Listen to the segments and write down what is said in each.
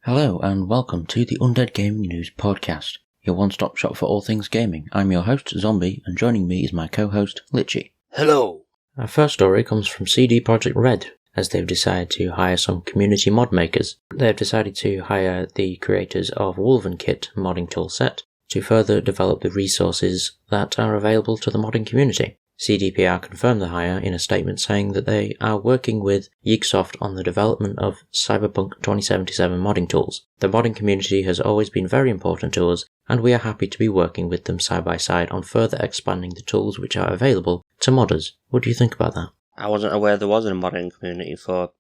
Hello and welcome to the Undead Gaming News Podcast, your one-stop shop for all things gaming. I'm your host, Zombie, and joining me is my co-host, Litchi. Hello! Our first story comes from CD Projekt Red, as they've decided to hire some community mod makers. They've decided to hire the creators of Wolvenkit modding toolset to further develop the resources that are available to the modding community. CDPR confirmed the hire in a statement saying that they are working with Yigsoft on the development of Cyberpunk 2077 modding tools. The modding community has always been very important to us, and we are happy to be working with them side by side on further expanding the tools which are available to modders. What do you think about that? I wasn't aware there was a modding community for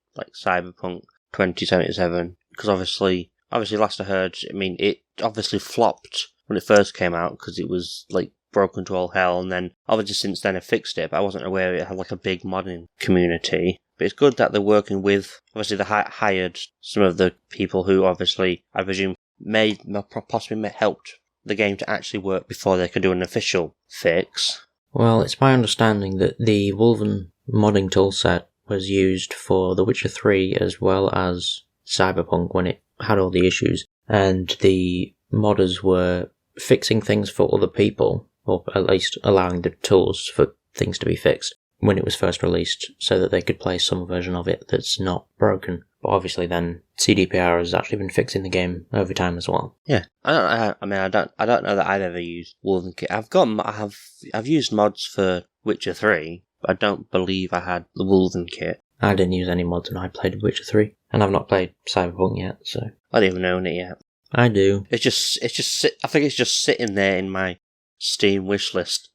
Cyberpunk 2077, because obviously last I heard, it obviously flopped when it first came out because it was broken to all hell, and then obviously since then I fixed it, but I wasn't aware it had a big modding community. But it's good that they're working with, obviously they hired some of the people who obviously, I presume, possibly helped the game to actually work before they could do an official fix. Well, it's my understanding that the Wolven modding toolset was used for The Witcher 3 as well as Cyberpunk when it had all the issues, and the modders were fixing things for other people, or at least allowing the tools for things to be fixed when it was first released so that they could play some version of it that's not broken. But obviously then CDPR has actually been fixing the game over time as well. Yeah. I don't know that I've ever used Wolvenkit. I've used mods for Witcher 3, but I don't believe I had the Wolvenkit. I didn't use any mods when I played Witcher 3, and I've not played Cyberpunk yet, so I don't even own it yet. I do. I think it's just sitting there in my Steam wishlist.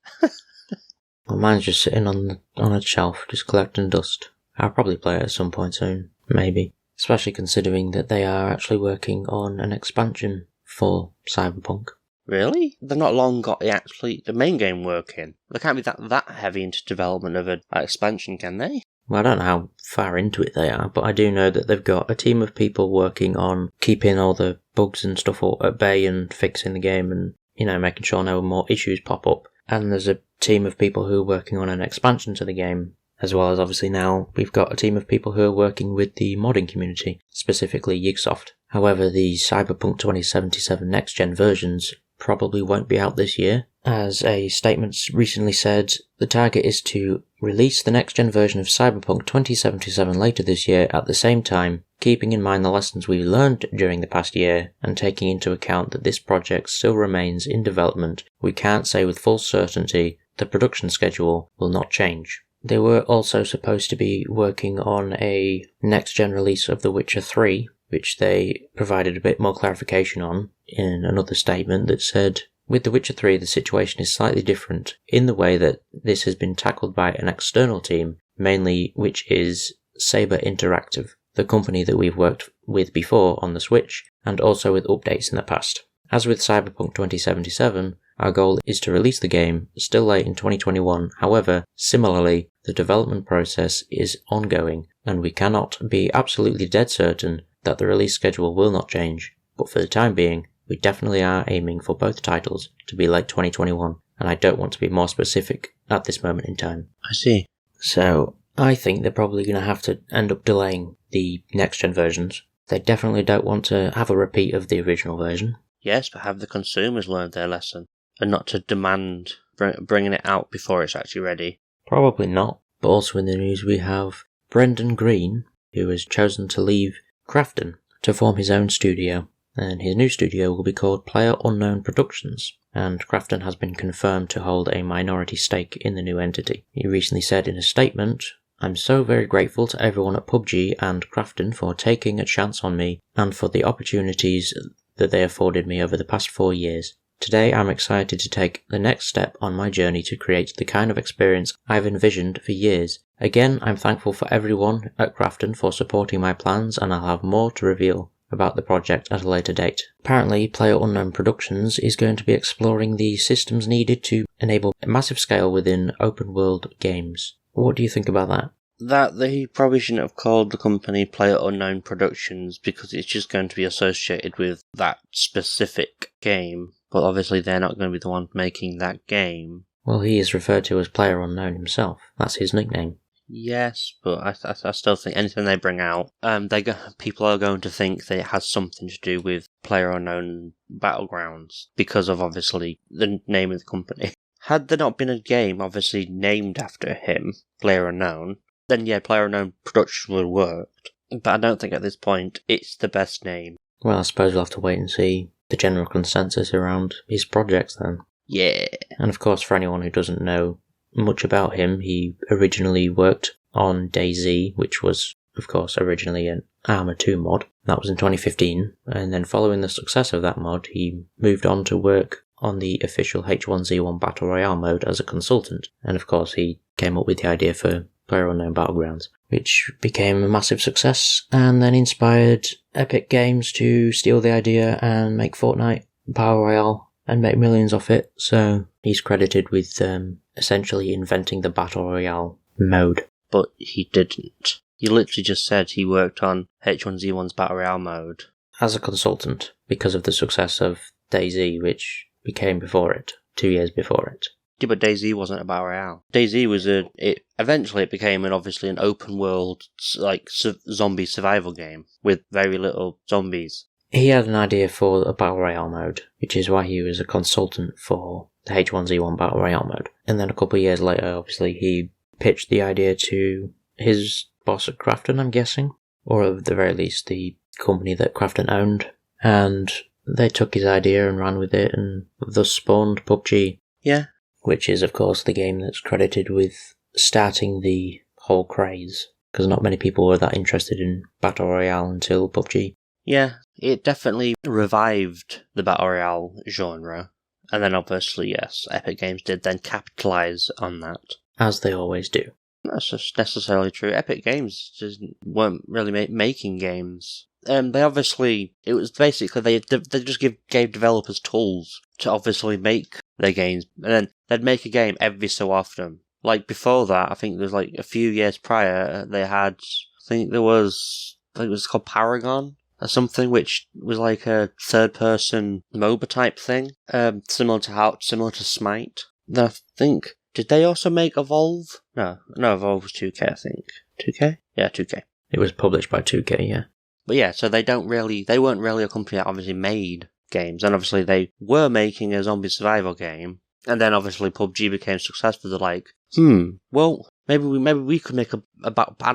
Well, mine's just sitting on a shelf, just collecting dust. I'll probably play it at some point soon, maybe. Especially considering that they are actually working on an expansion for Cyberpunk. Really? They've not long got the main game working. They can't be that heavy into development of an expansion, can they? Well, I don't know how far into it they are, but I do know that they've got a team of people working on keeping all the bugs and stuff at bay and fixing the game and, making sure no more issues pop up. And there's a team of people who are working on an expansion to the game, as well as obviously now we've got a team of people who are working with the modding community, specifically Yigsoft. However, the Cyberpunk 2077 next-gen versions probably won't be out this year. As a statement recently said, the target is to release the next-gen version of Cyberpunk 2077 later this year at the same time, keeping in mind the lessons we learned during the past year and taking into account that this project still remains in development. We can't say with full certainty the production schedule will not change. They were also supposed to be working on a next-gen release of The Witcher 3, which they provided a bit more clarification on in another statement that said, with The Witcher 3 the situation is slightly different in the way that this has been tackled by an external team, mainly which is Saber Interactive, the company that we've worked with before on the Switch, and also with updates in the past. As with Cyberpunk 2077, our goal is to release the game still late in 2021, however, similarly, the development process is ongoing, and we cannot be absolutely dead certain that the release schedule will not change, but for the time being, we definitely are aiming for both titles to be late 2021, and I don't want to be more specific at this moment in time. I see. So, I think they're probably going to have to end up delaying the next-gen versions. They definitely don't want to have a repeat of the original version. Yes, but have the consumers learned their lesson, and not to demand bringing it out before it's actually ready? Probably not, but also in the news we have Brendan Greene, who has chosen to leave Krafton to form his own studio, and his new studio will be called PlayerUnknown Productions, and Krafton has been confirmed to hold a minority stake in the new entity. He recently said in a statement, "I'm so very grateful to everyone at PUBG and Krafton for taking a chance on me and for the opportunities that they afforded me over the past 4 years. Today I'm excited to take the next step on my journey to create the kind of experience I've envisioned for years. Again, I'm thankful for everyone at Krafton for supporting my plans, and I'll have more to reveal about the project at a later date." Apparently, PlayerUnknown Productions is going to be exploring the systems needed to enable massive scale within open-world games. What do you think about that? That they probably shouldn't have called the company PlayerUnknown Productions, because it's just going to be associated with that specific game. But obviously they're not going to be the ones making that game. Well, he is referred to as PlayerUnknown himself. That's his nickname. Yes, but I still think anything they bring out, people are going to think that it has something to do with PlayerUnknown Battlegrounds because of obviously the name of the company. Had there not been a game obviously named after him, PlayerUnknown, then yeah, PlayerUnknown Productions would have worked. But I don't think at this point it's the best name. Well, I suppose we'll have to wait and see the general consensus around his projects then. Yeah. And of course, for anyone who doesn't know much about him, he originally worked on DayZ, which was, of course, originally an Arma 2 mod. That was in 2015, and then following the success of that mod, he moved on to work on the official H1Z1 Battle Royale mode as a consultant. And of course, he came up with the idea for PlayerUnknown Battlegrounds, which became a massive success, and then inspired Epic Games to steal the idea and make Fortnite Battle Royale and make millions off it. So he's credited with essentially inventing the Battle Royale mode. But he didn't. He literally just said he worked on H1Z1's Battle Royale mode. As a consultant, because of the success of DayZ, which became before it, 2 years before it. Yeah, but DayZ wasn't a Battle Royale. DayZ was eventually it became obviously an open world, like, zombie survival game with very little zombies. He had an idea for a Battle Royale mode, which is why he was a consultant for the H1Z1 Battle Royale mode. And then a couple of years later, obviously, he pitched the idea to his boss at Krafton, I'm guessing, or at the very least the company that Krafton owned, and they took his idea and ran with it, and thus spawned PUBG. Yeah. Which is, of course, the game that's credited with starting the whole craze, because not many people were that interested in Battle Royale until PUBG. Yeah, it definitely revived the Battle Royale genre, and then obviously, yes, Epic Games did then capitalise on that. As they always do. That's just necessarily true. Epic Games just weren't really making games. They obviously, it was basically, they just gave developers tools to obviously make their games, and then they'd make a game every so often. Like before that, I think there was like a few years prior, they had, I think it was called Paragon or something, which was like a third-person MOBA type thing, similar to Smite. Then I think, did they also make Evolve? No, Evolve was 2K, I think. 2K? Yeah, 2K. It was published by 2K, yeah. But yeah, so they weren't really a company that obviously made games, and obviously they were making a zombie survival game, and then obviously PUBG became successful. They're like, well, maybe we could make add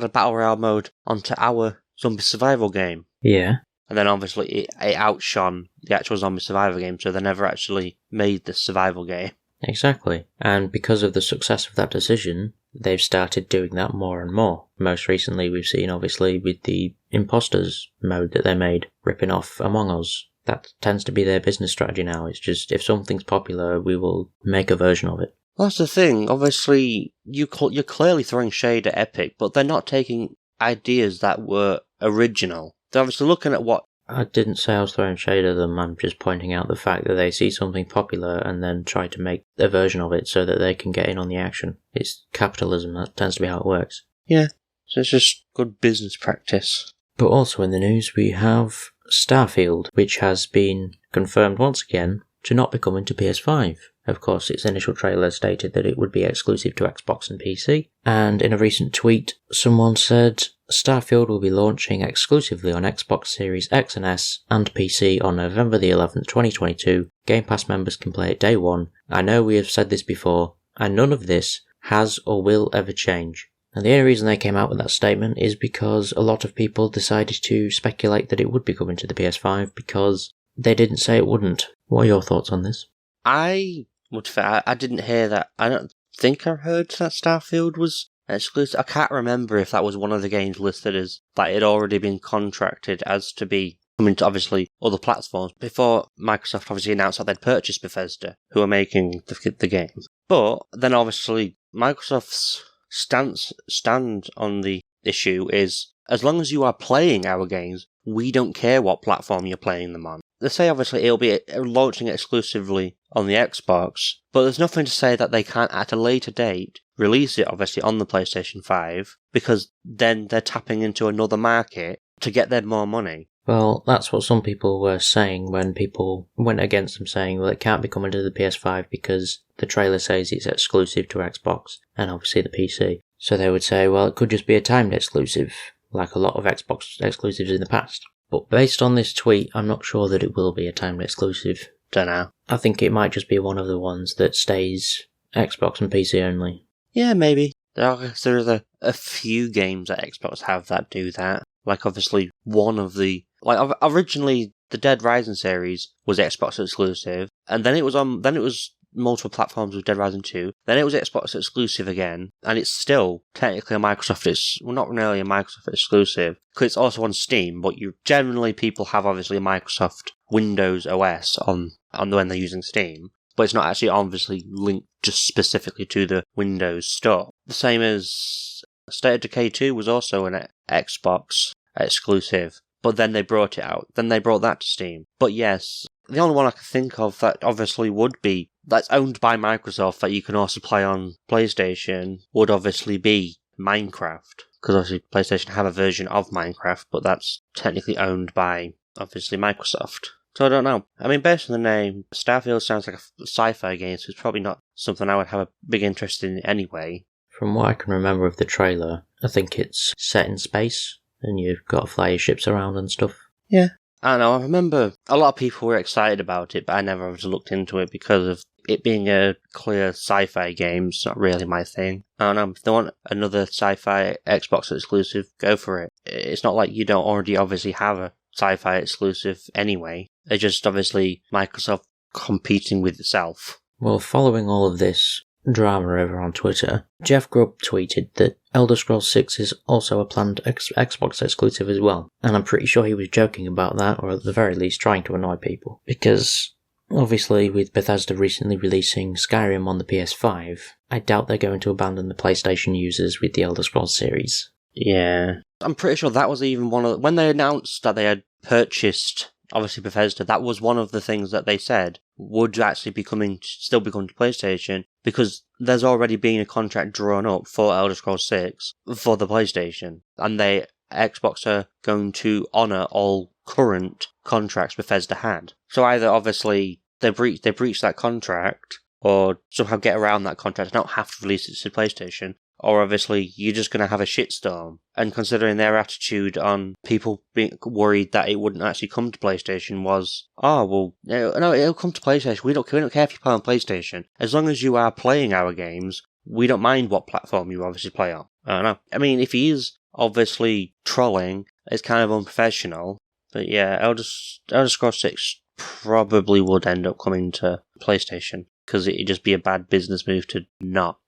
a Battle Royale mode onto our zombie survival game. Yeah. And then obviously it outshone the actual zombie survival game, so they never actually made the survival game. Exactly. And because of the success of that decision, they've started doing that more and more. Most recently, we've seen, obviously, with the Imposters mode that they made, ripping off Among Us. That tends to be their business strategy now. It's just, if something's popular, we will make a version of it. Well, that's the thing. Obviously, you're clearly throwing shade at Epic, but they're not taking ideas that were original. They're obviously looking at what... I didn't say I was throwing shade at them, I'm just pointing out the fact that they see something popular and then try to make a version of it so that they can get in on the action. It's capitalism, that tends to be how it works. Yeah, so it's just good business practice. But also in the news we have Starfield, which has been confirmed once again to not be coming to PS5. Of course, its initial trailer stated that it would be exclusive to Xbox and PC, and in a recent tweet, someone said, Starfield will be launching exclusively on Xbox Series X and S and PC on November the 11th, 2022. Game Pass members can play it day one. I know we have said this before, and none of this has or will ever change. And the only reason they came out with that statement is because a lot of people decided to speculate that it would be coming to the PS5 because they didn't say it wouldn't. What are your thoughts on this? I didn't hear that. I don't think I heard that Starfield was exclusive. I can't remember if that was one of the games listed as that it had already been contracted as to be coming to obviously other platforms before Microsoft obviously announced that they'd purchased Bethesda, who are making the game. But then obviously Microsoft's stand on the issue is, as long as you are playing our games, we don't care what platform you're playing them on. They say obviously it'll be launching exclusively on the Xbox, but there's nothing to say that they can't at a later date release it obviously on the PlayStation 5, because then they're tapping into another market to get them more money. Well, that's what some people were saying when people went against them, saying, well, it can't be coming to the PS5 because the trailer says it's exclusive to Xbox and obviously the PC. So they would say, well, it could just be a timed exclusive, like a lot of Xbox exclusives in the past. But based on this tweet, I'm not sure that it will be a timed exclusive. Don't know. I think it might just be one of the ones that stays Xbox and PC only. Yeah, maybe. There's a few games that Xbox have that do that. Like, obviously, one of the... Like, originally, the Dead Rising series was Xbox exclusive, and then it was multiple platforms with Dead Rising 2, then it was Xbox exclusive again, and it's still technically a Microsoft... Well, not really a Microsoft exclusive, because it's also on Steam, but people have, obviously, a Microsoft Windows OS on when they're using Steam. But it's not actually obviously linked just specifically to the Windows store. The same as State of Decay 2 was also an Xbox exclusive, but then they brought it out. Then they brought that to Steam. But yes, the only one I can think of that obviously that's owned by Microsoft that you can also play on PlayStation would obviously be Minecraft. Because obviously PlayStation have a version of Minecraft, but that's technically owned by, obviously, Microsoft. So I don't know. I mean, based on the name, Starfield sounds like a sci-fi game, so it's probably not something I would have a big interest in anyway. From what I can remember of the trailer, I think it's set in space, and you've got to fly your ships around and stuff. Yeah. I don't know, I remember a lot of people were excited about it, but I never ever looked into it because of it being a clear sci-fi game. It's not really my thing. I don't know, if they want another sci-fi Xbox exclusive, go for it. It's not like you don't already obviously have a sci-fi exclusive anyway. It's just obviously Microsoft competing with itself. Well, following all of this drama over on Twitter, Jeff Grubb tweeted that Elder Scrolls 6 is also a planned Xbox exclusive as well. And I'm pretty sure he was joking about that, or at the very least trying to annoy people. Because, obviously, with Bethesda recently releasing Skyrim on the PS5, I doubt they're going to abandon the PlayStation users with the Elder Scrolls series. Yeah. I'm pretty sure that was even one of... When they announced that they had purchased, obviously, Bethesda, that was one of the things that they said would actually still be coming to PlayStation, because there's already been a contract drawn up for Elder Scrolls 6 for the PlayStation, and Xbox are going to honour all current contracts Bethesda had. So either, obviously, they breach that contract, or somehow get around that contract and not have to release it to PlayStation, or obviously you're just going to have a shitstorm. And considering their attitude on people being worried that it wouldn't actually come to PlayStation was, no, it'll come to PlayStation. We don't care if you play on PlayStation. As long as you are playing our games, we don't mind what platform you obviously play on. I don't know. I mean, if he is obviously trolling, it's kind of unprofessional. But yeah, Elder Scrolls 6 probably would end up coming to PlayStation, because it'd just be a bad business move to not.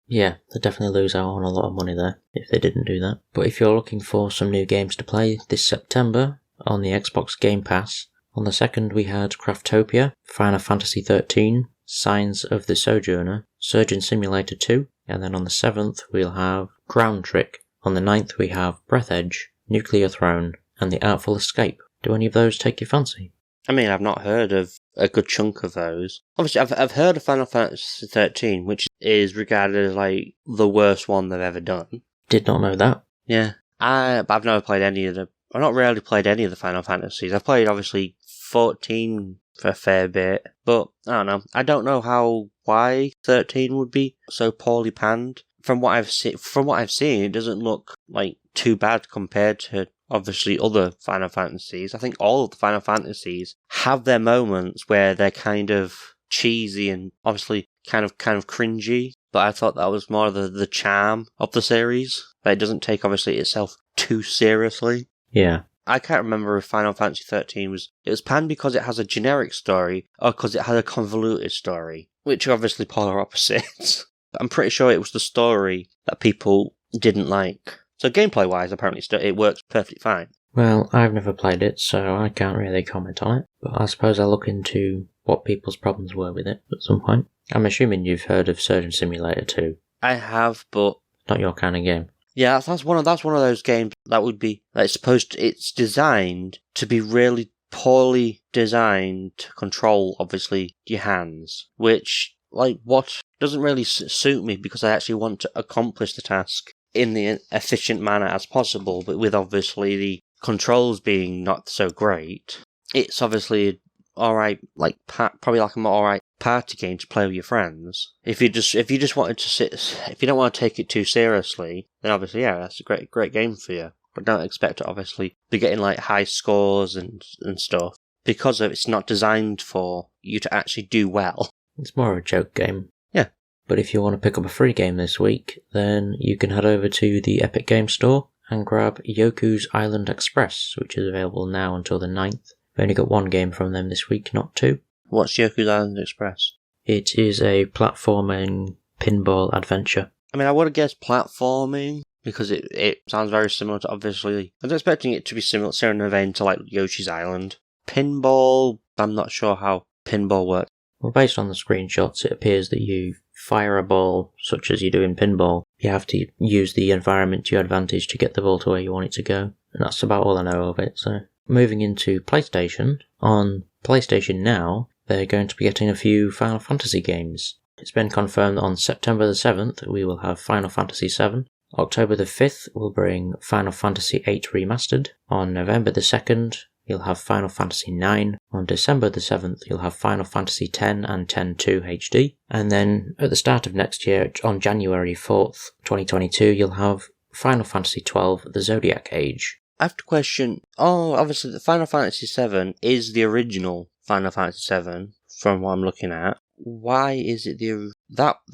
Yeah, they'd definitely lose out on a lot of money there if they didn't do that. But if you're looking for some new games to play this September on the Xbox Game Pass, on the 2nd we had Craftopia, Final Fantasy XIII, Signs of the Sojourner, Surgeon Simulator 2, and then on the 7th we'll have Ground Trick. On the 9th we have Breath Edge, Nuclear Throne, and The Artful Escape. Do any of those take your fancy? I mean, I've not heard of a good chunk of those. Obviously, I've heard of Final Fantasy XIII, which is regarded as like the worst one they've ever done. Did not know that. Yeah, but I've never played any of the. I've not really played any of the Final Fantasies. I've played obviously 14 for a fair bit, but I don't know. I don't know why 13 would be so poorly panned. From what I've seen, it doesn't look like too bad compared to obviously other Final Fantasies. I think all of the Final Fantasies have their moments where they're kind of cheesy and obviously kind of cringy, but I thought that was more the charm of the series. That it doesn't take obviously itself too seriously. Yeah. I can't remember if Final Fantasy XIII was panned because it has a generic story or because it had a convoluted story, which are obviously polar opposites. But I'm pretty sure it was the story that people didn't like. So gameplay-wise, apparently it works perfectly fine. Well, I've never played it, so I can't really comment on it. But I suppose I'll look into what people's problems were with it at some point. I'm assuming you've heard of Surgeon Simulator 2. I have, but Not your kind of game. Yeah, that's one of those games that would be like it's designed to be really poorly designed to control obviously your hands, which what doesn't really suit me because I actually want to accomplish the task in the efficient manner as possible, but with obviously the controls being not so great. It's obviously alright, like probably like a more alright party game to play with your friends. If you just wanted to if you don't want to take it too seriously, then obviously that's a great game for you. But don't expect to obviously be getting like high scores and stuff because it's not designed for you to actually do well. It's more of a joke game. Yeah. But if you want to pick up a free game this week, then you can head over to the Epic Games Store and grab Yoku's Island Express, which is available now until the 9th. We've only got one game from them this week, not two. What's Yoku's Island Express? It is a platforming pinball adventure. I mean, I would have guessed platforming, because it sounds very similar to, obviously, I was expecting it to be similar in a vein to like Yoshi's Island. Pinball, I'm not sure how pinball works. Well, based on the screenshots, it appears that you fire a ball, such as you do in pinball. You have to use the environment to your advantage to get the ball to where you want it to go. And that's about all I know of it. So, moving into PlayStation, on PlayStation Now, they're going to be getting a few Final Fantasy games. It's been confirmed that on September the 7th, we will have Final Fantasy VII. October the 5th will bring Final Fantasy VIII Remastered. On November the 2nd, you'll have Final Fantasy IX. On December the 7th, you'll have Final Fantasy X and X-2 HD. And then at the start of next year, on January 4th, 2022, you'll have Final Fantasy XII, The Zodiac Age. I have to question, obviously the Final Fantasy VII is the original Final Fantasy VII, from what I'm looking at. Why is it the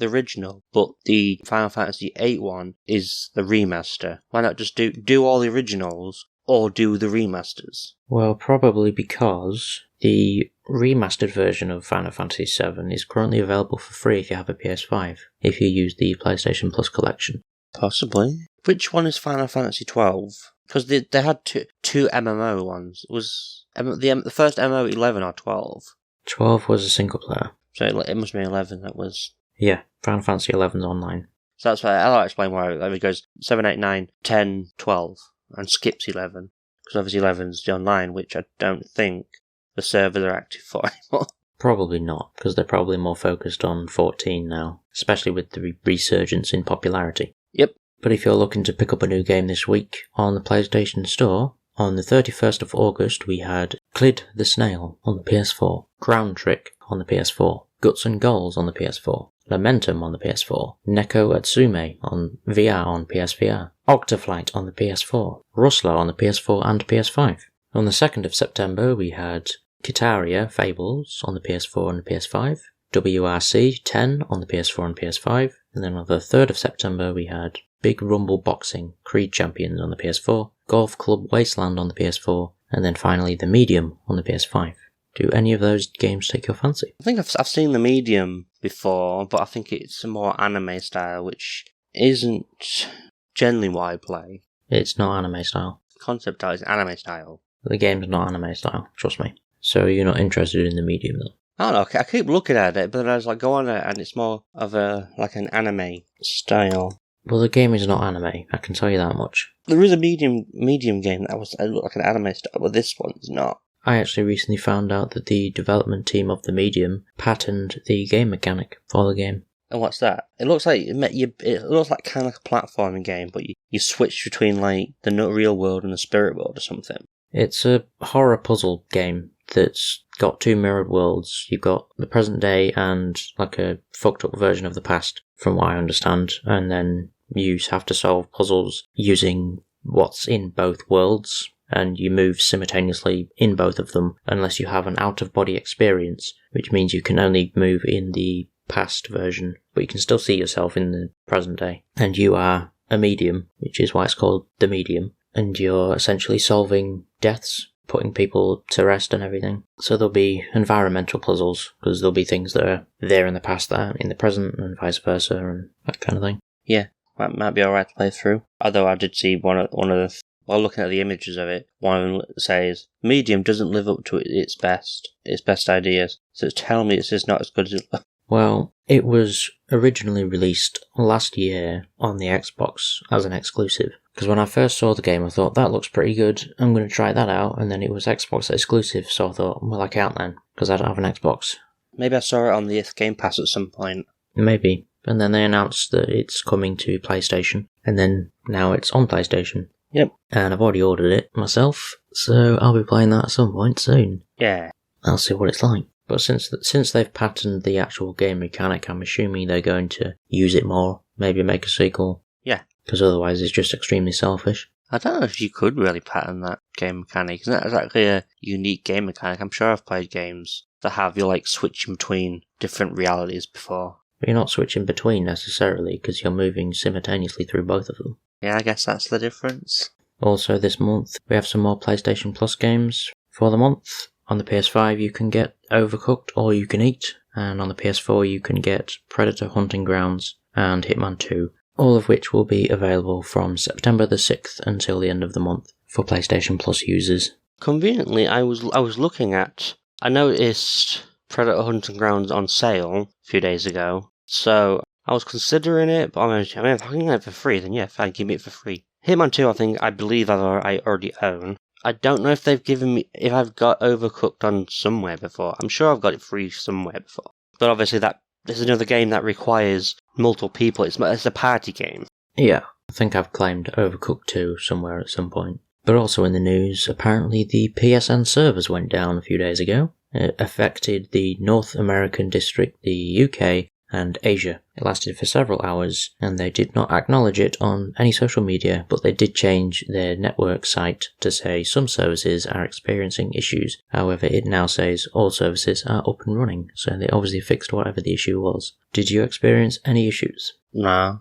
original, but the Final Fantasy VIII one is the remaster? Why not just do all the originals, or do the remasters? Well, probably because the remastered version of Final Fantasy VII is currently available for free if you have a PS5, if you use the PlayStation Plus collection. Possibly. Which one is Final Fantasy XII? Because they had two MMO ones. Was the first MMO 11 or 12? 12 was a single player. So it must be 11 that was... Yeah, Final Fantasy 11's online. So that's why I'll explain why it goes 7, 8, 9, 10, 12, and skips 11. Because obviously 11's the online, which I don't think the servers are active for anymore. Probably not, because they're probably more focused on 14 now, especially with the resurgence in popularity. Yep. But if you're looking to pick up a new game this week on the PlayStation Store, on the 31st of August we had Clid the Snail on the PS4, Ground Trick on the PS4, Guts and Goals on the PS4, Lamentum on the PS4, Neko Atsume on VR on PSVR, Octaflight on the PS4, Rustler on the PS4 and PS5. On the 2nd of September we had Kitaria Fables on the PS4 and the PS5, WRC 10 on the PS4 and PS5, and then on the 3rd of September we had Big Rumble Boxing Creed Champions on the PS4, Golf Club Wasteland on the PS4, and then finally The Medium on the PS5. Do any of those games take your fancy? I think I've seen The Medium before, but I think it's a more anime style, which isn't generally what I play. It's not anime style. The concept is anime style. The game's not anime style, trust me. So you're not interested in The Medium then? I don't know, I keep looking at it, but then I was like, go on it, and it's more of like an anime style. Well, the game is not anime, I can tell you that much. There is a medium game that looked like an anime style, but this one is not. I actually recently found out that the development team of The Medium patented the game mechanic for the game. And what's that? It looks like it looks like kind of like a platforming game, but you switch between like the real world and the spirit world or something. It's a horror puzzle game that's got two mirrored worlds. You've got the present day and like a fucked up version of the past, from what I understand, and then you have to solve puzzles using what's in both worlds, and you move simultaneously in both of them unless you have an out-of-body experience, which means you can only move in the past version, but you can still see yourself in the present day. And you are a medium, which is why it's called The Medium, and you're essentially solving deaths, putting people to rest and everything. So there'll be environmental puzzles, because there'll be things that are there in the past that are in the present, and vice versa, and that kind of thing. Yeah, that might be alright to play through. Although I did see one of the... While looking at the images of it, one of them says, Medium doesn't live up to its best ideas. So tell me it's just not as good as it... Well, it was originally released last year on the Xbox as an exclusive. Because when I first saw the game, I thought, that looks pretty good, I'm going to try that out, and then it was Xbox exclusive, so I thought, well, I can't then, because I don't have an Xbox. Maybe I saw it on the Game Pass at some point. Maybe. And then they announced that it's coming to PlayStation, and then now it's on PlayStation. Yep. And I've already ordered it myself, so I'll be playing that at some point soon. Yeah. I'll see what it's like. But since they've patented the actual game mechanic, I'm assuming they're going to use it more, maybe make a sequel. Yeah. Because otherwise it's just extremely selfish. I don't know if you could really patent that game mechanic. It's not exactly a unique game mechanic. I'm sure I've played games that have you, like, switching between different realities before. But you're not switching between necessarily, because you're moving simultaneously through both of them. Yeah, I guess that's the difference. Also this month, we have some more PlayStation Plus games for the month. On the PS5 you can get Overcooked All You Can Eat, and on the PS4 you can get Predator Hunting Grounds and Hitman 2, all of which will be available from September the 6th until the end of the month for PlayStation Plus users. Conveniently, I was looking at... I noticed Predator Hunting Grounds on sale a few days ago, so I was considering it, but I mean, if I can get it for free, then yeah, fine, give me it for free. Hitman 2, I believe I already own. I don't know if they've given me, if I've got Overcooked on somewhere before. I'm sure I've got it free somewhere before. But obviously there's another game that requires multiple people. It's a party game. Yeah, I think I've claimed Overcooked 2 somewhere at some point. But also in the news, apparently the PSN servers went down a few days ago. It affected the North American district, the UK, and Asia. It lasted for several hours, and they did not acknowledge it on any social media, but they did change their network site to say some services are experiencing issues. However, it now says all services are up and running, so they obviously fixed whatever the issue was. Did you experience any issues? No.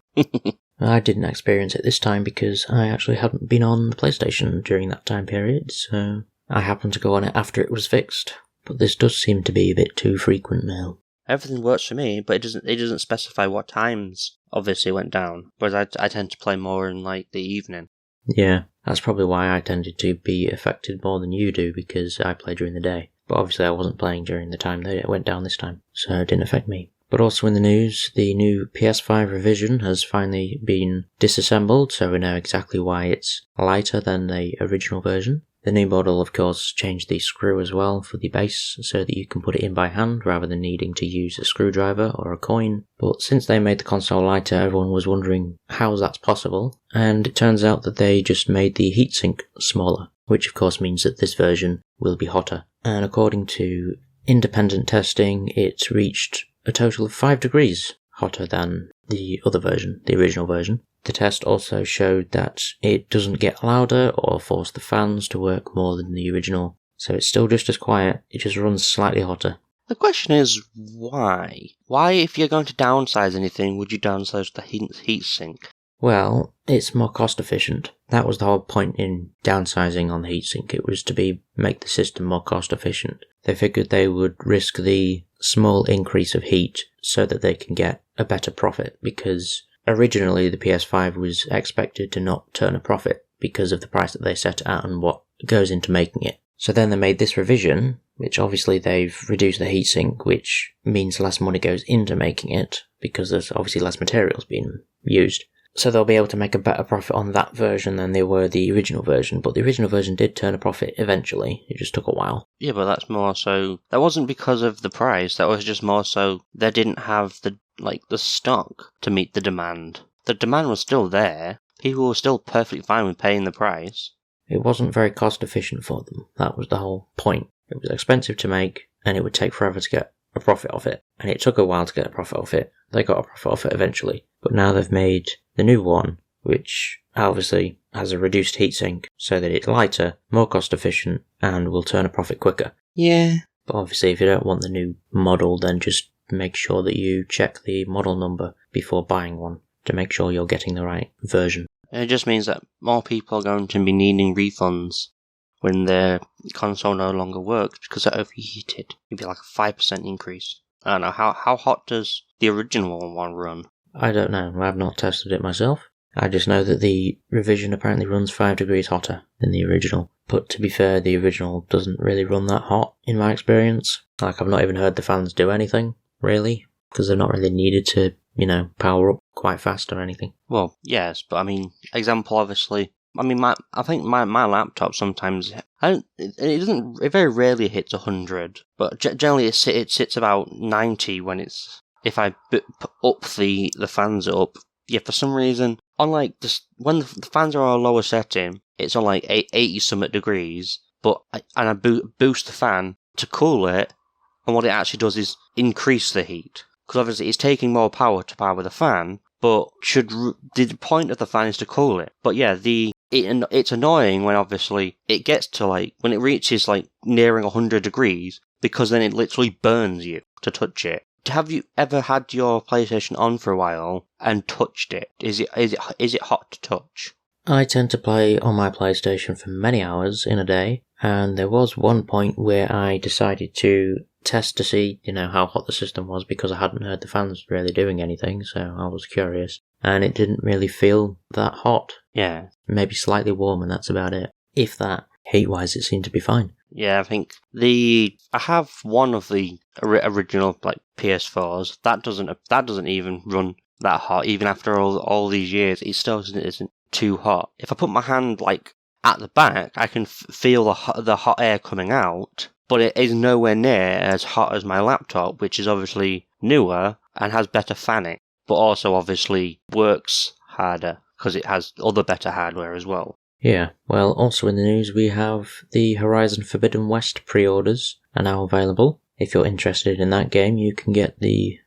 I didn't experience it this time because I actually hadn't been on the PlayStation during that time period, so I happened to go on it after it was fixed. But this does seem to be a bit too frequent now. Everything works for me, but it doesn't specify what times obviously it went down. Whereas I tend to play more in like the evening. Yeah, that's probably why I tended to be affected more than you do, because I play during the day. But obviously I wasn't playing during the time that it went down this time, so it didn't affect me. But also in the news, the new PS5 revision has finally been disassembled, so we know exactly why it's lighter than the original version. The new model, of course, changed the screw as well for the base, so that you can put it in by hand rather than needing to use a screwdriver or a coin. But since they made the console lighter, everyone was wondering how that's possible, and it turns out that they just made the heatsink smaller, which of course means that this version will be hotter. And according to independent testing, it reached a total of 5 degrees hotter than the other version, the original version. The test also showed that it doesn't get louder or force the fans to work more than the original, so it's still just as quiet, it just runs slightly hotter. The question is, why? Why, if you're going to downsize anything, would you downsize the heatsink? Well, it's more cost efficient. That was the whole point in downsizing on the heatsink. It was to make the system more cost efficient. They figured they would risk the small increase of heat so that they can get a better profit, because originally the PS5 was expected to not turn a profit because of the price that they set it at and what goes into making it. So then they made this revision, which obviously they've reduced the heatsink, which means less money goes into making it, because there's obviously less materials being used. So they'll be able to make a better profit on that version than they were the original version, but the original version did turn a profit eventually. It just took a while. Yeah, but that's more so... That wasn't because of the price, that was just more so they didn't have the stock to meet the demand. The demand was still there. People were still perfectly fine with paying the price. It wasn't very cost efficient for them. That was the whole point. It was expensive to make, and it would take forever to get a profit off it. And it took a while to get a profit off it. They got a profit off it eventually. But now they've made the new one, which obviously has a reduced heatsink, so that it's lighter, more cost efficient, and will turn a profit quicker. Yeah. But obviously if you don't want the new model, then just make sure that you check the model number before buying one, to make sure you're getting the right version. It just means that more people are going to be needing refunds when their console no longer works because it overheated. It'd be like a 5% increase. I don't know, how hot does the original one run? I don't know, I've not tested it myself. I just know that the revision apparently runs 5 degrees hotter than the original. But to be fair, the original doesn't really run that hot in my experience. Like, I've not even heard the fans do anything, really, because they're not really needed to, power up quite fast or anything. Well, yes, but I mean, example, obviously, I think my laptop sometimes, it very rarely hits 100, but generally it sits about 90 when if I up the fans up. Yeah, for some reason, unlike when the fans are on a lower setting, it's on like 80 something degrees, but I boost the fan, to cool it, and what it actually does is increase the heat. Because obviously it's taking more power to power the fan, but the point of the fan is to cool it. But yeah, it's annoying when obviously it gets to when it reaches nearing 100 degrees, because then it literally burns you to touch it. Have you ever had your PlayStation on for a while and touched it? Is it hot to touch? I tend to play on my PlayStation for many hours in a day, and there was one point where I decided to test to see, how hot the system was, because I hadn't heard the fans really doing anything, so I was curious. And it didn't really feel that hot. Yeah. Maybe slightly warm, and that's about it. If that, heat-wise, it seemed to be fine. Yeah, I think I have one of the original PS4s. That doesn't even run that hot, even after all these years. It still isn't too hot. If I put my hand at the back, I can feel the hot air coming out, but it is nowhere near as hot as my laptop, which is obviously newer and has better fanning, but also obviously works harder because it has other better hardware as well. Yeah, well, also in the news we have the Horizon Forbidden West pre-orders are now available. If you're interested in that game, you can get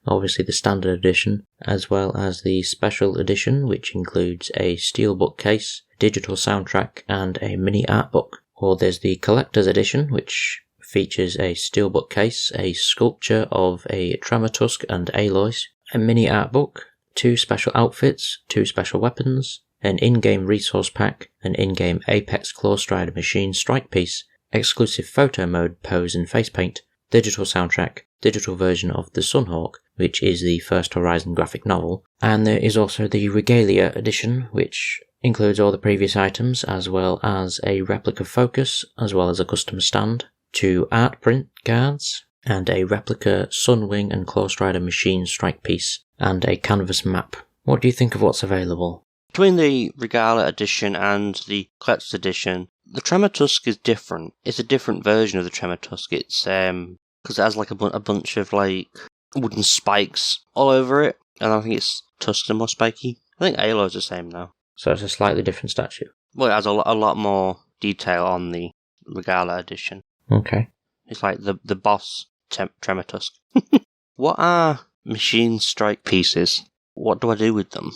obviously the standard edition, as well as the special edition, which includes a steelbook case, digital soundtrack, and a mini art book. Or there's the collector's edition, which features a steelbook case, a sculpture of a Tremortusk and Aloys, a mini art book, 2 special outfits, 2 special weapons, an in-game resource pack, an in-game Apex Claw Strider machine strike piece, exclusive photo mode pose and face paint, digital soundtrack, digital version of the Sunhawk, which is the first Horizon graphic novel, and there is also the Regalia edition, which includes all the previous items, as well as a replica Focus, as well as a custom stand, 2 art print cards, and a replica Sunwing and Claw Strider machine strike piece, and a canvas map. What do you think of what's available? Between the Regala edition and the Collector's edition, the Tremortusk is different. It's a different version of the Tremortusk. It's because it has a bunch of wooden spikes all over it, and I think its tusks are more spiky. I think Aloy's the same though. So it's a slightly different statue. Well, it has a lot more detail on the Regala edition. Okay. It's the boss Tremortusk. What are machine strike pieces? What do I do with them?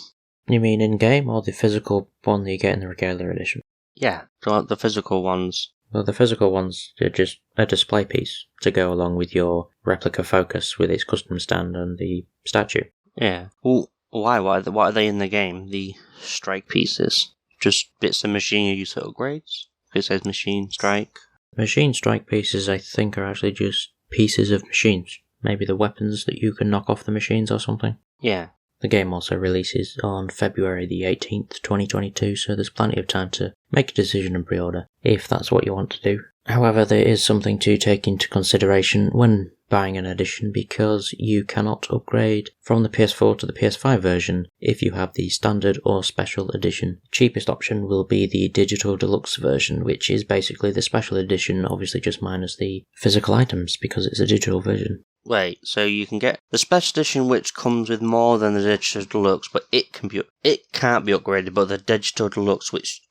You mean in-game, or the physical one that you get in the Regalia edition? Yeah, so the physical ones. Well, the physical ones are just a display piece to go along with your replica Focus with its custom stand and the statue. Yeah. Well, why? What are they in the game? The strike pieces? Just bits of machine you use for upgrades? It says machine strike. Machine strike pieces, I think, are actually just pieces of machines. Maybe the weapons that you can knock off the machines or something. Yeah. The game also releases on February the 18th, 2022, so there's plenty of time to make a decision and pre-order, if that's what you want to do. However, there is something to take into consideration when buying an edition, because you cannot upgrade from the PS4 to the PS5 version if you have the standard or special edition. The cheapest option will be the digital deluxe version, which is basically the special edition, obviously just minus the physical items, because it's a digital version. Wait, so you can get the special edition, which comes with more than the digital deluxe, but it can't be upgraded. But the digital deluxe, which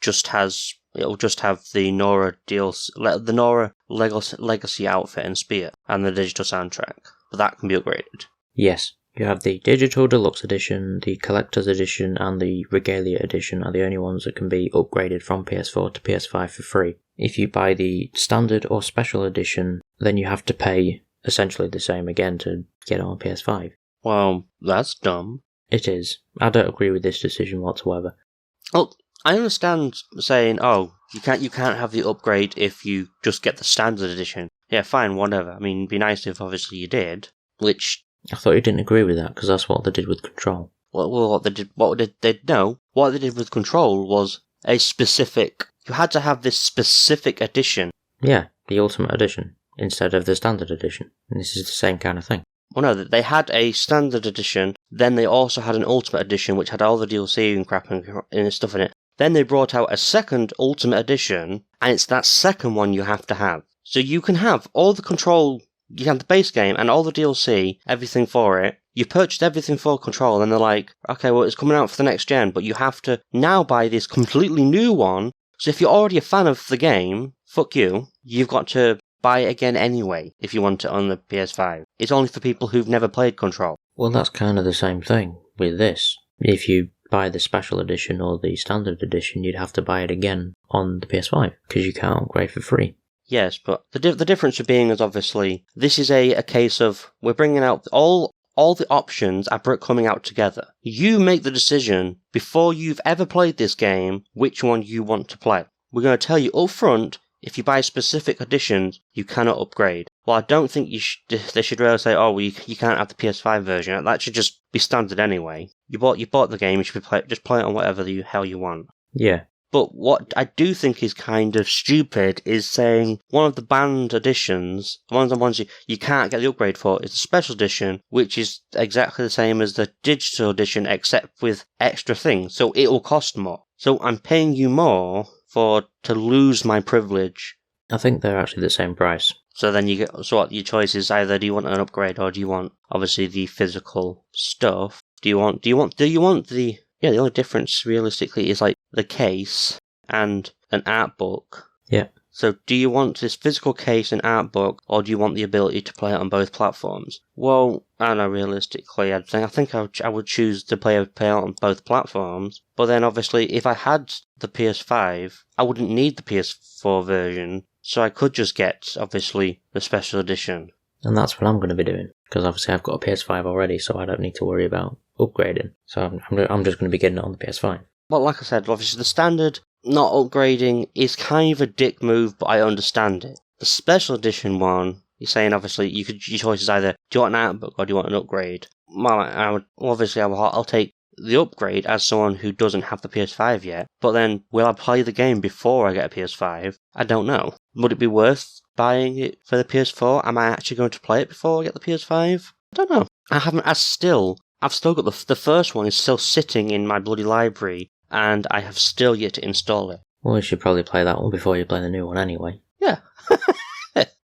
it'll just have the Nora the Nora Legacy outfit and spear, and the digital soundtrack. But that can be upgraded. Yes, you have the digital deluxe edition, the collector's edition, and the Regalia edition are the only ones that can be upgraded from PS4 to PS5 for free. If you buy the standard or special edition, then you have to pay essentially the same again to get it on PS5. Well, that's dumb. It is. I don't agree with this decision whatsoever. Well, I understand saying, you can't have the upgrade if you just get the standard edition. Yeah, fine, whatever. I mean, it'd be nice if obviously you did, which... I thought you didn't agree with that, because that's what they did with Control. Well, what they did with Control was a specific... You had to have this specific edition. Yeah, the Ultimate Edition, instead of the Standard Edition. And this is the same kind of thing. Well, no, they had a Standard Edition, then they also had an Ultimate Edition, which had all the DLC and crap and stuff in it. Then they brought out a second Ultimate Edition, and it's that second one you have to have. So you can have all the Control, you can have the base game and all the DLC, everything for it. You purchased everything for Control, and they're like, okay, well, it's coming out for the next gen, but you have to now buy this completely new one. So if you're already a fan of the game, fuck you. You've got to buy it again anyway if you want it on the PS5. It's only for people who've never played Control. Well, that's kind of the same thing with this. If you buy the special edition or the standard edition, you'd have to buy it again on the PS5 because you can't upgrade for free. Yes, but the difference being is obviously this is a case of we're bringing out all the options are coming out together. You make the decision before you've ever played this game which one you want to play. We're going to tell you up front, if you buy specific editions, you cannot upgrade. Well, I don't think they should really say, oh, well, you can't have the PS5 version. That should just be standard anyway. You bought the game, you should just play it on whatever the hell you want. Yeah. But what I do think is kind of stupid is saying one of the banned editions, one of the ones you can't get the upgrade for, is the special edition, which is exactly the same as the digital edition except with extra things. So it will cost more. So I'm paying you more to lose my privilege. I think they're actually the same price. So then what your choice is either do you want an upgrade or do you want obviously the physical stuff? Do you want the only difference realistically is like the case and an art book. Yeah. So do you want this physical case and art book or do you want the ability to play it on both platforms? Well, I don't know, realistically, I think I would choose to play it on both platforms. But then obviously if I had the PS5, I wouldn't need the PS4 version. So I could just get, obviously, the special edition. And that's what I'm going to be doing. Because obviously I've got a PS5 already, so I don't need to worry about upgrading. So I'm just going to be getting it on the PS5. Well, like I said, obviously the standard not upgrading is kind of a dick move, but I understand it. The special edition one, you're saying obviously your choice is either do you want an art book or do you want an upgrade? Well, I'll take the upgrade as someone who doesn't have the PS5 yet. But then, will I play the game before I get a PS5? I don't know. Would it be worth buying it for the PS4? Am I actually going to play it before I get the PS5? I don't know. I've still got the first one is still sitting in my bloody library, and I have still yet to install it. Well, you should probably play that one before you play the new one anyway. Yeah.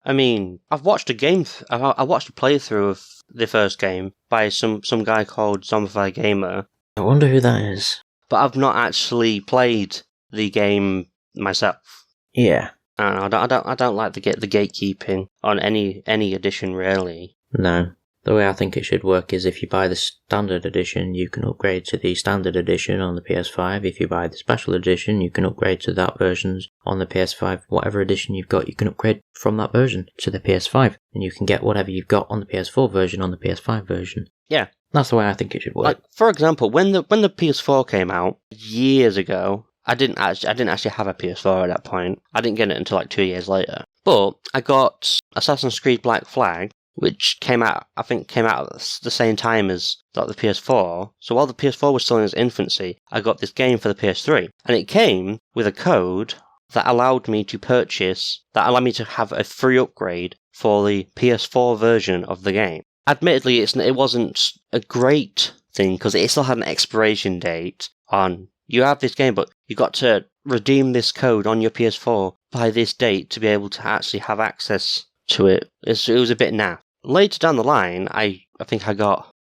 I mean, I've watched a playthrough of the first game by some guy called Zombify Gamer. I wonder who that is. But I've not actually played the game myself. Yeah. I don't like the gatekeeping on any edition really. No. The way I think it should work is if you buy the standard edition, you can upgrade to the standard edition on the PS5. If you buy the special edition, you can upgrade to that version on the PS5. Whatever edition you've got, you can upgrade from that version to the PS5. And you can get whatever you've got on the PS4 version on the PS5 version. Yeah. That's the way I think it should work. Like, for example, when the PS4 came out years ago, I didn't actually have a PS4 at that point. I didn't get it until like 2 years later. But I got Assassin's Creed Black Flag, which came out at the same time as the PS4. So while the PS4 was still in its infancy, I got this game for the PS3. And it came with a code that allowed me to have a free upgrade for the PS4 version of the game. Admittedly, it wasn't a great thing because it still had an expiration date on, you have this game, but you got to redeem this code on your PS4 by this date to be able to actually have access to it. It was a bit naff. Later down the line, I think I got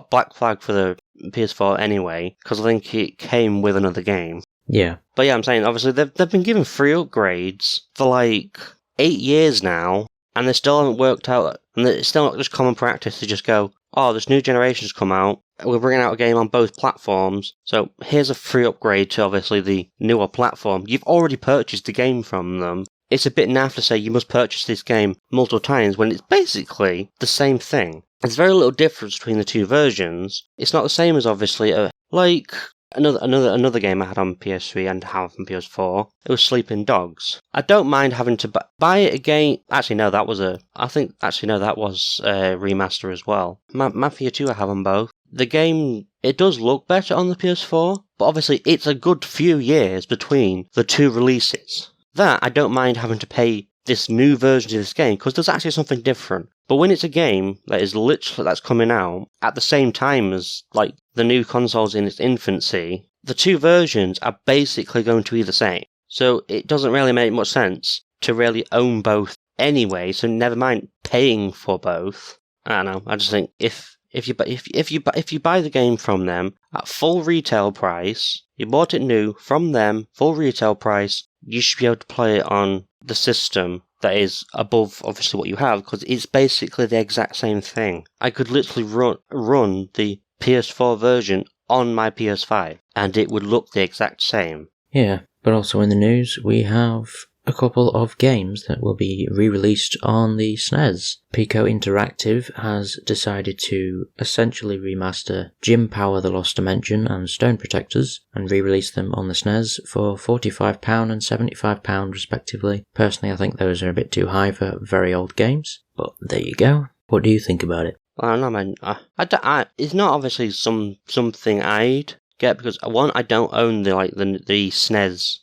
Black Flag for the PS4 anyway, because I think it came with another game. Yeah. But yeah, I'm saying, obviously, they've been given free upgrades for like 8 years now, and they still haven't worked out, and it's still not just common practice to just go, oh, this new generation's come out, we're bringing out a game on both platforms, so here's a free upgrade to obviously the newer platform. You've already purchased the game from them. It's a bit naff to say you must purchase this game multiple times when it's basically the same thing. There's very little difference between the two versions. It's not the same as obviously another game I had on PS3 and have on PS4. It was Sleeping Dogs. I don't mind having to buy it again. Actually, no, that was a remaster as well. Mafia 2 I have on both. The game, it does look better on the PS4, but obviously it's a good few years between the two releases. That, I don't mind having to pay this new version of this game, because there's actually something different. But when it's a game that's coming out at the same time as, like, the new consoles in its infancy, the two versions are basically going to be the same. So it doesn't really make much sense to really own both anyway, so never mind paying for both. I don't know, I just think if you buy the game from them at full retail price, you bought it new from them, full retail price, you should be able to play it on the system that is above obviously what you have, because it's basically the exact same thing. I could literally run the PS4 version on my PS5 and it would look the exact same. Yeah, but also in the news we have a couple of games that will be re-released on the SNES. Pico Interactive has decided to essentially remaster Gym Power: The Lost Dimension and Stone Protectors and re-release them on the SNES for £45 and £75 respectively. Personally, I think those are a bit too high for very old games, but there you go. What do you think about it? I don't know, man. It's not obviously something I'd get, because one, I don't own the SNES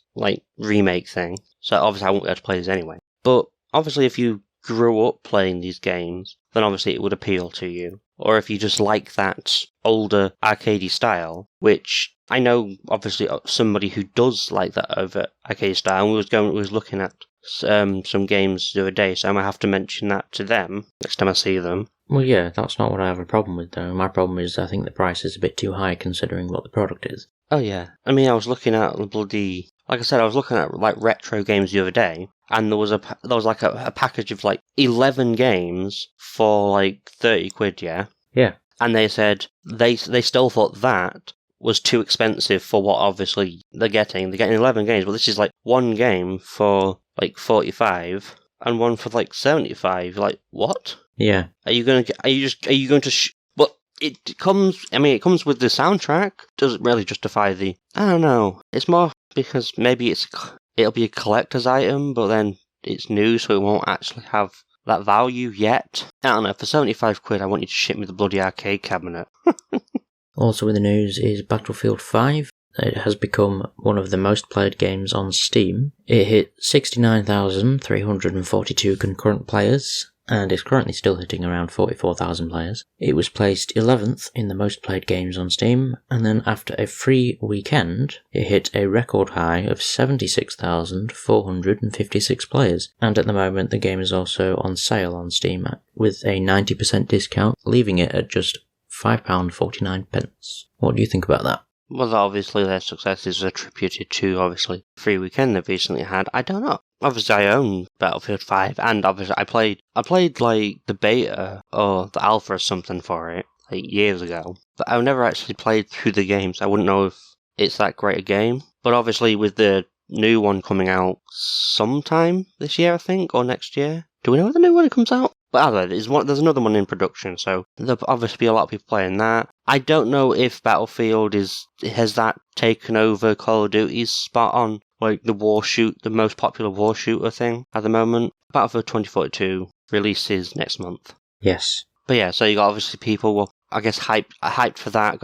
remake thing. So obviously I won't be able to play this anyway. But obviously if you grew up playing these games, then obviously it would appeal to you. Or if you just like that older arcadey style, which I know obviously somebody who does like that over arcade style, and we was looking at some games the other day, so I might have to mention that to them next time I see them. Well, yeah, that's not what I have a problem with, though. My problem is I think the price is a bit too high considering what the product is. Oh yeah, I mean I was looking at the bloody... Like I said, I was looking at retro games the other day, and there was a package of 11 games for £30, yeah? Yeah. And they said they still thought that was too expensive for what obviously they're getting. They're getting 11 games, but this is one game for 45 and one for 75. What? Yeah. Are you going to but it comes with the soundtrack. Doesn't really justify the... I don't know. It's more because maybe it'll be a collector's item, but then it's new, so it won't actually have that value yet. I don't know, for £75 I want you to ship me the bloody arcade cabinet. Also in the news is Battlefield 5. It has become one of the most played games on Steam. It hit 69,342 concurrent players, and is currently still hitting around 44,000 players. It was placed 11th in the most played games on Steam, and then after a free weekend, it hit a record high of 76,456 players. And at the moment, the game is also on sale on Steam with a 90% discount, leaving it at just £5.49. What do you think about that? Well, obviously their success is attributed to, obviously, the free weekend they've recently had. I don't know. Obviously, I own Battlefield 5, and obviously I played the beta or the alpha or something for it, years ago. But I've never actually played through the game, so I wouldn't know if it's that great a game. But obviously, with the new one coming out sometime this year, I think, or next year. Do we know when the new one comes out? But either there's another one in production, so there'll obviously be a lot of people playing that. I don't know if Battlefield has that taken over Call of Duty's spot on the most popular war shooter thing at the moment. Battlefield 2042 releases next month. Yes. But yeah, so you got obviously people, I guess, hyped for that,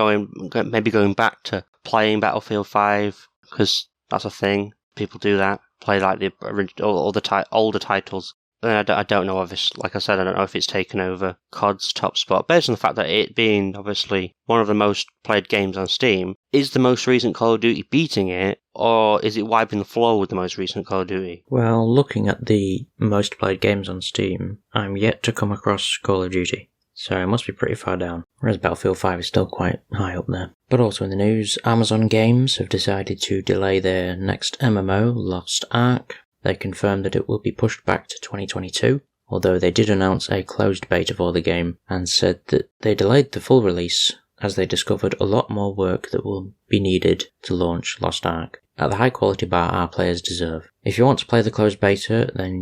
maybe going back to playing Battlefield 5, because that's a thing. People do that, play the original, all the older titles. And I don't know, obviously, like I said, I don't know if it's taken over COD's top spot, based on the fact that it being, obviously, one of the most played games on Steam. Is the most recent Call of Duty beating it, or is it wiping the floor with the most recent Call of Duty? Well, looking at the most played games on Steam, I'm yet to come across Call of Duty, so it must be pretty far down, whereas Battlefield 5 is still quite high up there. But also in the news, Amazon Games have decided to delay their next MMO, Lost Ark. They confirmed that it will be pushed back to 2022, although they did announce a closed beta for the game and said that they delayed the full release as they discovered a lot more work that will be needed to launch Lost Ark at the high quality bar our players deserve. If you want to play the closed beta, then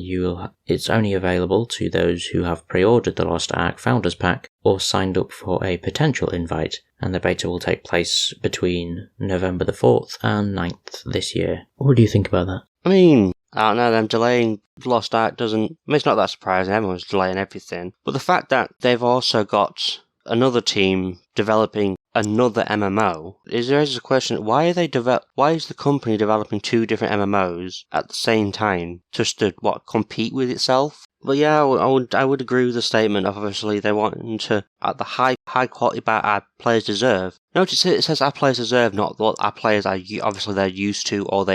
it's only available to those who have pre-ordered the Lost Ark Founders Pack or signed up for a potential invite, and the beta will take place between November the 4th and 9th this year. What do you think about that? I mean, I don't know, them delaying Lost Ark it's not that surprising, everyone's delaying everything. But the fact that they've also got another team developing another MMO, raises a question, why is the company developing two different MMOs at the same time, just to, compete with itself? But yeah, I would agree with the statement of obviously they want to, at the high quality bar our players deserve. Notice it says our players deserve, not what our players are obviously they're used to or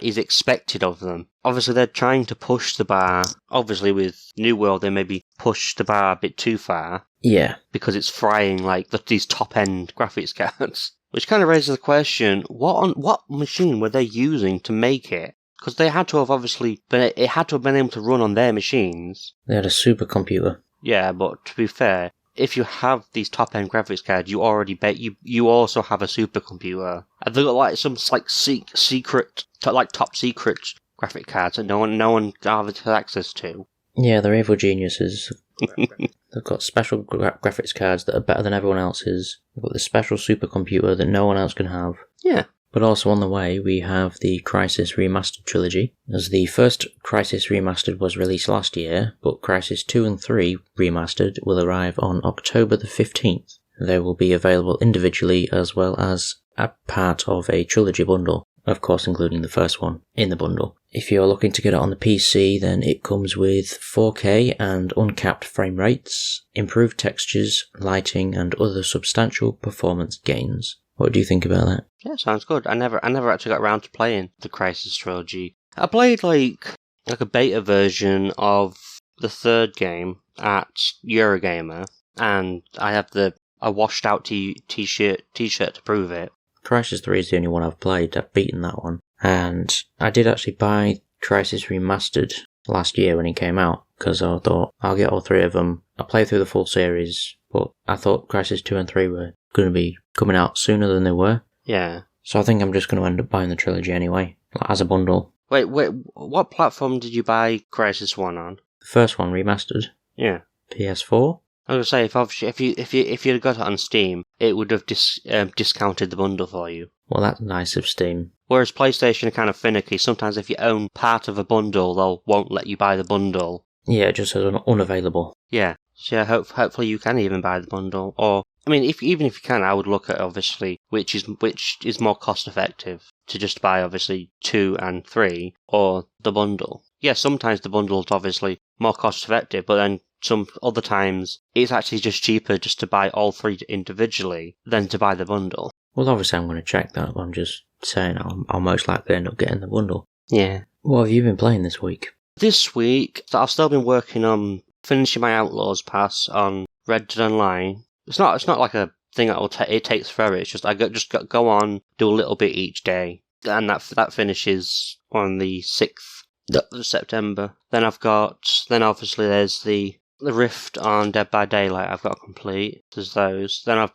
is expected of them. Obviously they're trying to push the bar. Obviously with New World they maybe push the bar a bit too far. Yeah. Because it's frying these top end graphics cards. Which kind of raises the question, what machine were they using to make it? Because they had to have obviously, but it had to have been able to run on their machines. They had a supercomputer. Yeah, but to be fair, if you have these top-end graphics cards, you already you also have a supercomputer. And they've got like some like secret, like top secret graphic cards that no one has access to. Yeah, they're evil geniuses. They've got special graphics cards that are better than everyone else's. They've got the special supercomputer that no one else can have. Yeah. But also on the way, we have the Crysis remastered trilogy. As the first Crysis remastered was released last year, but Crysis 2 and 3 remastered will arrive on October the 15th. They will be available individually as well as a part of a trilogy bundle, of course including the first one in the bundle. If you're looking to get it on the PC, then it comes with 4K and uncapped frame rates, improved textures, lighting and other substantial performance gains. What do you think about that? Yeah, sounds good. I never actually got around to playing the Crysis trilogy. I played like a beta version of the third game at Eurogamer, and I have a washed out t-shirt to prove it. Crysis 3 is the only one I've played. I've beaten that one. And I did actually buy Crysis Remastered last year when it came out, because I thought I'll get all three of them. I'll play through the full series, but I thought Crysis 2 and 3 were going to be coming out sooner than they were. Yeah. So I think I'm just going to end up buying the trilogy anyway, like as a bundle. Wait, what platform did you buy Crysis 1 on? The first one remastered. Yeah. PS4. I was going to say, if you'd got it on Steam, it would have discounted the bundle for you. Well, that's nice of Steam. Whereas PlayStation are kind of finicky. Sometimes if you own part of a bundle, they won't let you buy the bundle. Yeah, it just says unavailable. Yeah. So yeah, hopefully you can even buy the bundle. Or, I mean, even if you can, I would look at, obviously, which is more cost effective to just buy, obviously, 2 and 3, or the bundle. Yeah, sometimes the bundle's obviously more cost effective, but then some other times it's actually just cheaper just to buy all 3 individually than to buy the bundle. Well, obviously I'm going to check that, but I'm just saying I'll most likely end up getting the bundle. Yeah. What have you been playing this week? This week, I've still been working on finishing my Outlaws pass on Red Dead Online. It's not like a thing that will it takes forever. It's just go on, do a little bit each day, and that finishes on the 6th of September. Then obviously there's the Rift on Dead by Daylight. I've got to complete. There's those. Then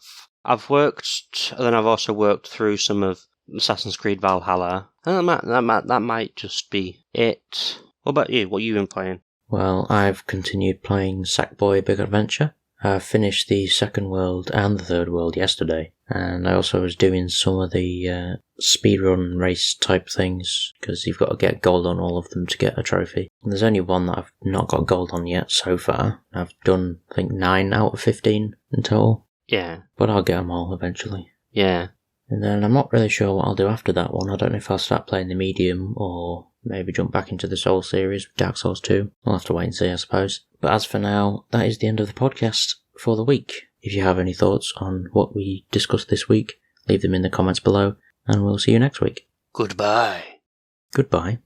I've also worked through some of Assassin's Creed Valhalla, and that might just be it. What about you? What have you been playing? Well, I've continued playing Sackboy Big Adventure. I finished the second world and the third world yesterday, and I also was doing some of the speedrun race type things, because you've got to get gold on all of them to get a trophy. And there's only one that I've not got gold on yet so far. I've done, I think, 9 out of 15 in total. Yeah. But I'll get them all eventually. Yeah. And then I'm not really sure what I'll do after that one. I don't know if I'll start playing the medium or maybe jump back into the Souls series with Dark Souls 2. I'll have to wait and see, I suppose. But as for now, that is the end of the podcast for the week. If you have any thoughts on what we discussed this week, leave them in the comments below, and we'll see you next week. Goodbye. Goodbye.